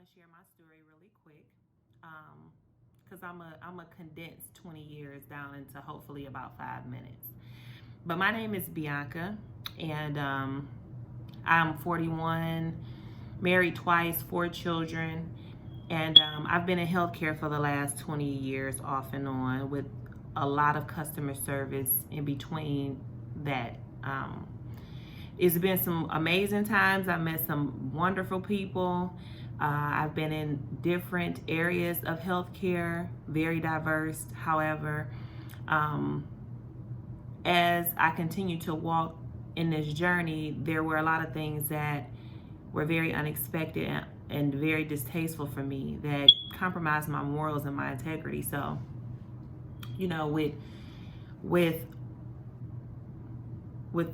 want to share my story really quick because I'm a condensed 20 years down into hopefully about 5 minutes. But my name is Bianca, and I'm 41, married twice, 4 children, and I've been in healthcare for the last 20 years off and on with a lot of customer service in between that. It's been some amazing times. I met some wonderful people. I've been in different areas of healthcare, very diverse. However, as I continue to walk in this journey, there were a lot of things that were very unexpected and very distasteful for me that compromised my morals and my integrity. So, with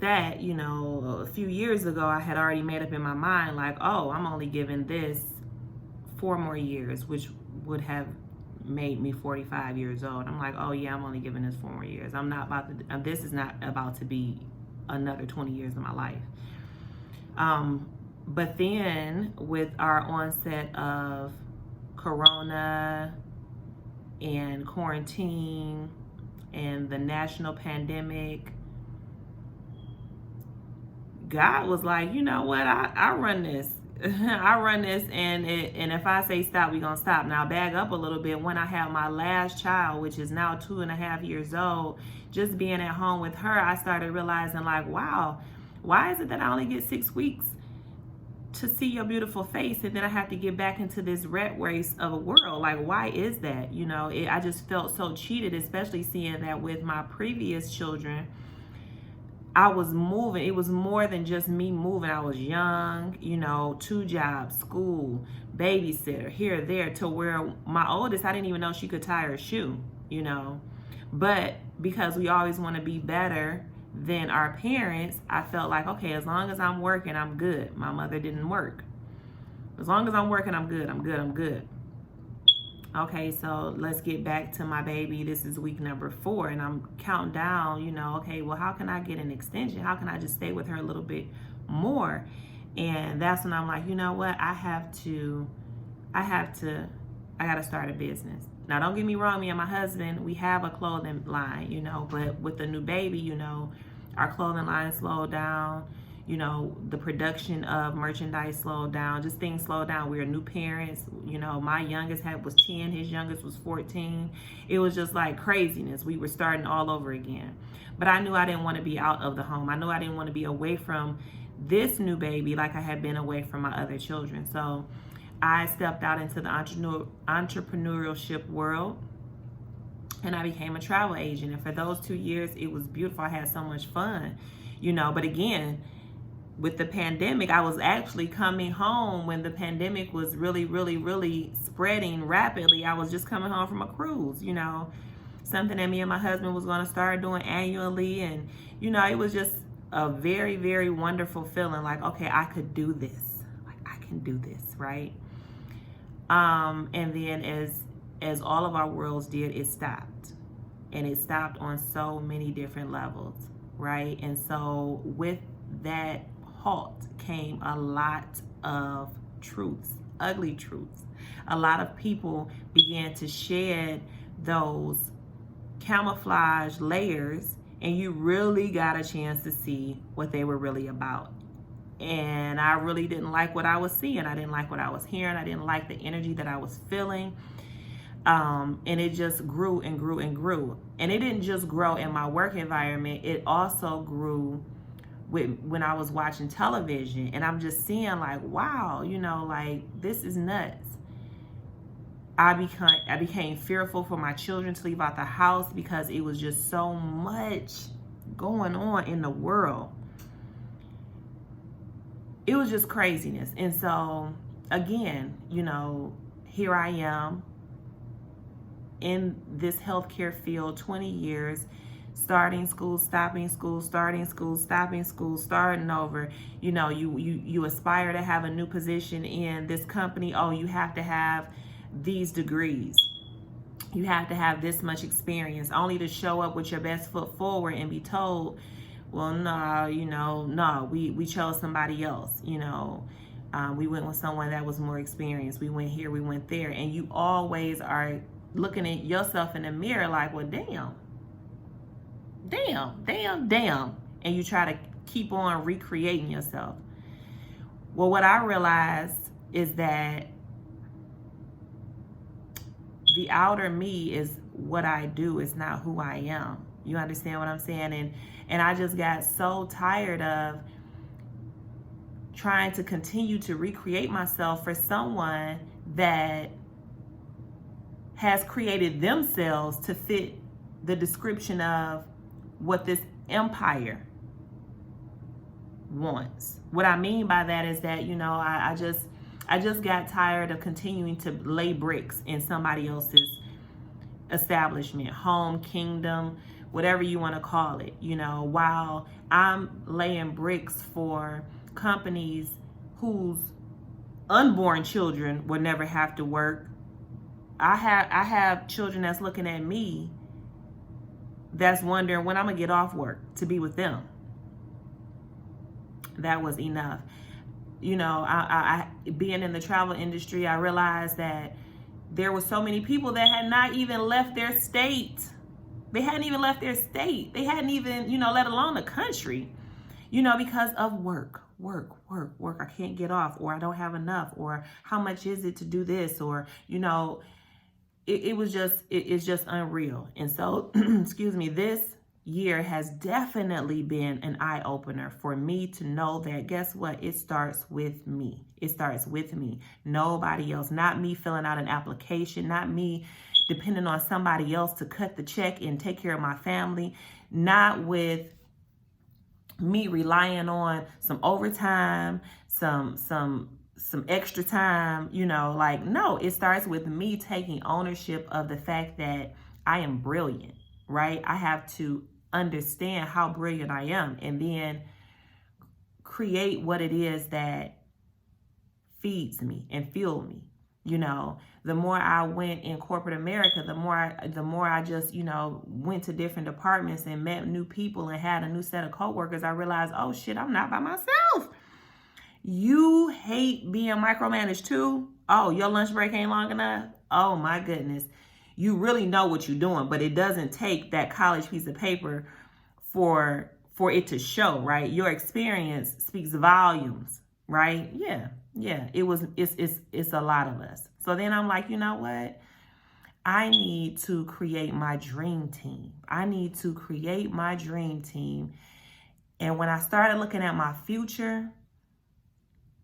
that, a few years ago, I had already made up in my mind, like, oh, I'm only giving this 4 more years, which would have made me 45 years old. I'm like, oh yeah, I'm only giving this 4 more years. I'm not about to, this is not about to be another 20 years of my life. But then with our onset of Corona and quarantine and the national pandemic, God was like, you know what? I run this. I run this, and if I say stop, we're gonna stop. Now back up a little bit. When I had my last child, which is now 2.5 years old, just being at home with her, I started realizing, like, wow, why is it that I only get 6 weeks to see your beautiful face, and then I have to get back into this rat race of a world? Like, why is that? I just felt so cheated, especially seeing that with my previous children, I was moving. It was more than just me moving. I was young, 2 jobs, school, babysitter, here, there, to where my oldest, I didn't even know she could tie her shoe, But because we always want to be better than our parents, I felt like, okay, as long as I'm working, I'm good. My mother didn't work. As long as I'm working, I'm good. I'm good. I'm good. Okay, so let's get back to my baby. This is week number 4, and I'm counting down, okay, well, how can I get an extension? How can I just stay with her a little bit more? And that's when I'm like, you know what? I gotta start a business. Now, don't get me wrong, me and my husband, we have a clothing line, but with the new baby, our clothing line slowed down. The production of merchandise slowed down. Just things slowed down. We were new parents. My youngest was 10. His youngest was 14. It was just like craziness. We were starting all over again. But I knew I didn't want to be out of the home. I knew I didn't want to be away from this new baby like I had been away from my other children. So I stepped out into the entrepreneurship world, and I became a travel agent. And for those 2 years, it was beautiful. I had so much fun, but again, with the pandemic, I was actually coming home when the pandemic was really, really, really spreading rapidly. I was just coming home from a cruise, something that me and my husband was going to start doing annually. And, it was just a very, very wonderful feeling, like, okay, I could do this. Like, I can do this, right? And then as all of our worlds did, it stopped. And it stopped on so many different levels, right? And so with that halt came a lot of truths, ugly truths. A lot of people began to shed those camouflage layers, and you really got a chance to see what they were really about. And I really didn't like what I was seeing. I didn't like what I was hearing. I didn't like the energy that I was feeling. And it just grew and grew and grew. And it didn't just grow in my work environment. It also grew when I was watching television, and I'm just seeing, like, wow, like, this is nuts. I became fearful for my children to leave out the house because it was just so much going on in the world. It was just craziness. And so again, here I am in this healthcare field, 20 years, starting school, stopping school, starting school, stopping school, starting over. You aspire to have a new position in this company. Oh, you have to have these degrees. You have to have this much experience, only to show up with your best foot forward and be told, well, no, no, we chose somebody else, We went with someone that was more experienced. We went here, we went there. And you always are looking at yourself in the mirror like, well, damn. And you try to keep on recreating yourself. Well, what I realized is that the outer me is what I do, it's not who I am. You understand what I'm saying? And I just got so tired of trying to continue to recreate myself for someone that has created themselves to fit the description of what this empire wants. What I mean by that is that, I just got tired of continuing to lay bricks in somebody else's establishment, home, kingdom, whatever you want to call it, while I'm laying bricks for companies whose unborn children will never have to work. I have children that's looking at me that's wondering when I'm gonna get off work to be with them. That was enough. I being in the travel industry, I realized that there were so many people that had not even left their state. They hadn't even left their state. They hadn't even, let alone the country, because of work. I can't get off, or I don't have enough, or how much is it to do this, or, it's just unreal. And so, excuse me, this year has definitely been an eye-opener for me to know that, guess what? It starts with me. It starts with me. Nobody else. Not me filling out an application. Not me depending on somebody else to cut the check and take care of my family. Not with me relying on some overtime, some extra time, no, it starts with me taking ownership of the fact that I am brilliant, right? I have to understand how brilliant I am and then create what it is that feeds me and fuels me. The more I went in corporate America, the more I just, went to different departments and met new people and had a new set of coworkers, I realized, oh shit, I'm not by myself. You hate being micromanaged too? Oh, your lunch break ain't long enough? Oh my goodness. You really know what you're doing, but it doesn't take that college piece of paper for it to show, right? Your experience speaks volumes, right? Yeah. It's a lot of us. So then I'm like, you know what? I need to create my dream team. And when I started looking at my future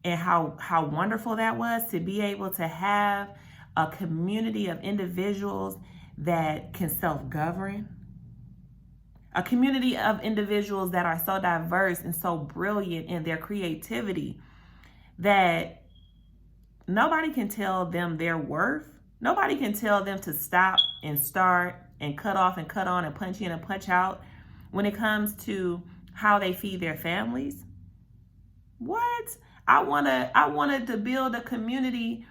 and how wonderful that was to be able to have a community of individuals that can self-govern, a community of individuals that are so diverse and so brilliant in their creativity that nobody can tell them their worth. Nobody can tell them to stop and start and cut off and cut on and punch in and punch out when it comes to how they feed their families. What? I wanted to build a community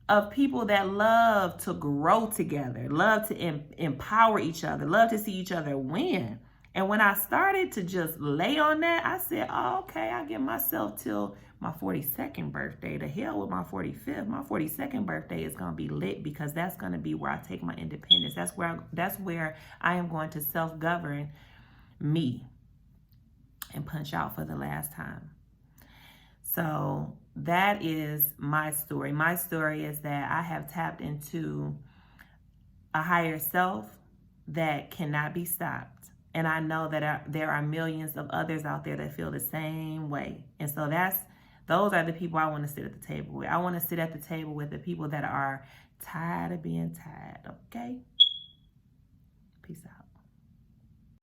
of people that love to grow together, love to empower each other, love to see each other win. And when I started to just lay on that, I said, oh, okay, I give myself till my 42nd birthday. To hell with my 45th. My 42nd birthday is going to be lit because that's going to be where I take my independence. That's where I am going to self-govern me and punch out for the last time. So that is my story. My story is that I have tapped into a higher self that cannot be stopped. And I know that there are millions of others out there that feel the same way. And so those are the people I want to sit at the table with. I want to sit at the table with the people that are tired of being tired, okay? Peace out.